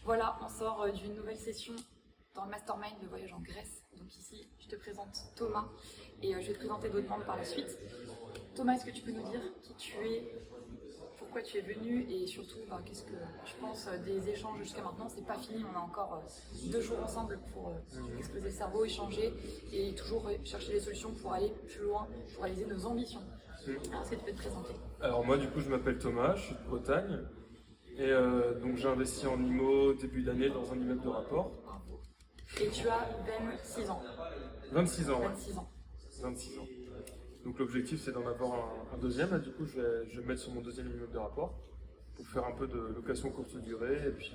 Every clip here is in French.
Voilà, on sort d'une nouvelle session dans le mastermind de voyage en Grèce. Donc ici, je te présente Thomas et je vais te présenter d'autres membres par la suite. Thomas, est-ce que tu peux nous dire qui tu es, pourquoi tu es venu et surtout qu'est-ce que je pense des échanges jusqu'à maintenant? C'est pas fini, on a encore 2 jours ensemble pour exploser le cerveau, échanger et toujours chercher des solutions pour aller plus loin, pour réaliser nos ambitions. Alors, est-ce que tu peux te présenter? Alors moi du coup je m'appelle Thomas, je suis de Bretagne et donc j'ai investi en IMO début d'année dans un immeuble de rapport. Bravo. Et tu as 26 ans. 26 ans, ouais. 26 ans. 26 ans. Donc l'objectif c'est d'en avoir un deuxième, là, du coup je vais me mettre sur mon deuxième immeuble de rapport pour faire un peu de location courte durée et puis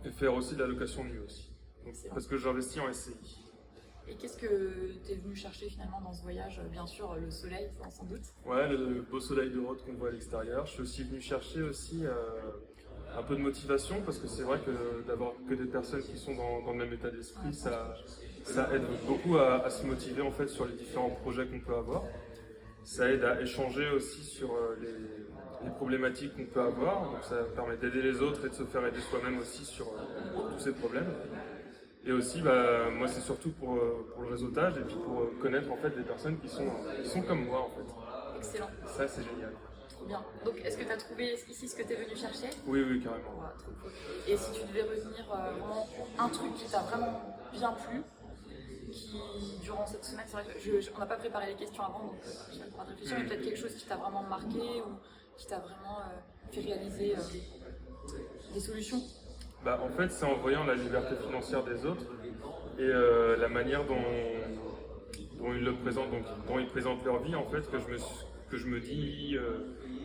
et faire aussi de la location nue aussi. Donc, parce que j'investis en SCI. Et qu'est-ce que tu es venu chercher finalement dans ce voyage? Bien sûr, le soleil, sans doute. Ouais, le beau soleil de Rhodes qu'on voit à l'extérieur. Je suis aussi venu chercher aussi un peu de motivation parce que c'est vrai que d'avoir que des personnes qui sont dans le même état d'esprit, ça aide beaucoup à se motiver en fait sur les différents projets qu'on peut avoir. Ça aide à échanger aussi sur les problématiques qu'on peut avoir. Donc ça permet d'aider les autres et de se faire aider soi-même aussi sur tous ces problèmes. Et aussi, moi, c'est surtout pour le réseautage et puis pour connaître en fait des personnes qui sont comme moi en fait. Excellent. Ça, c'est génial. Trop bien. Donc, est-ce que tu as trouvé ici ce que tu es venu chercher? Oui, oui, carrément. Ouais, trop cool. Et si tu devais retenir vraiment un truc qui t'a vraiment bien plu, qui, durant cette semaine, c'est vrai que on n'a pas préparé les questions avant, donc j'ai pas le droit de réfléchir, mais peut-être quelque chose qui t'a vraiment marqué ou qui t'a vraiment fait réaliser des solutions? En fait, c'est en voyant la liberté financière des autres et la manière dont ils le présentent, donc dont ils présentent leur vie, en fait, que je me dis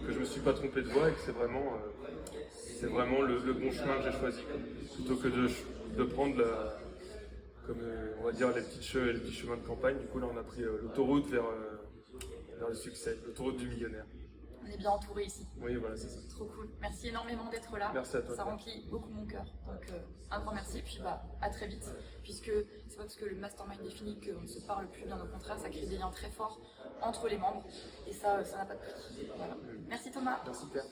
que je me suis pas trompé de voie et que c'est vraiment le bon chemin que j'ai choisi, plutôt que de prendre comme on va dire les petits chemins de campagne. Du coup, là, on a pris l'autoroute vers le succès, l'autoroute du millionnaire. On est bien entouré ici. Oui, voilà, c'est ça. Trop cool. Merci énormément d'être là. Merci à toi. Ça remplit beaucoup mon cœur. Donc un grand merci. Et puis à très vite. Puisque c'est pas parce que le mastermind est fini qu'on ne se parle plus, bien au contraire, ça crée des liens très forts entre les membres. Et ça n'a pas de prix. Voilà. Merci Thomas. Merci Pierre.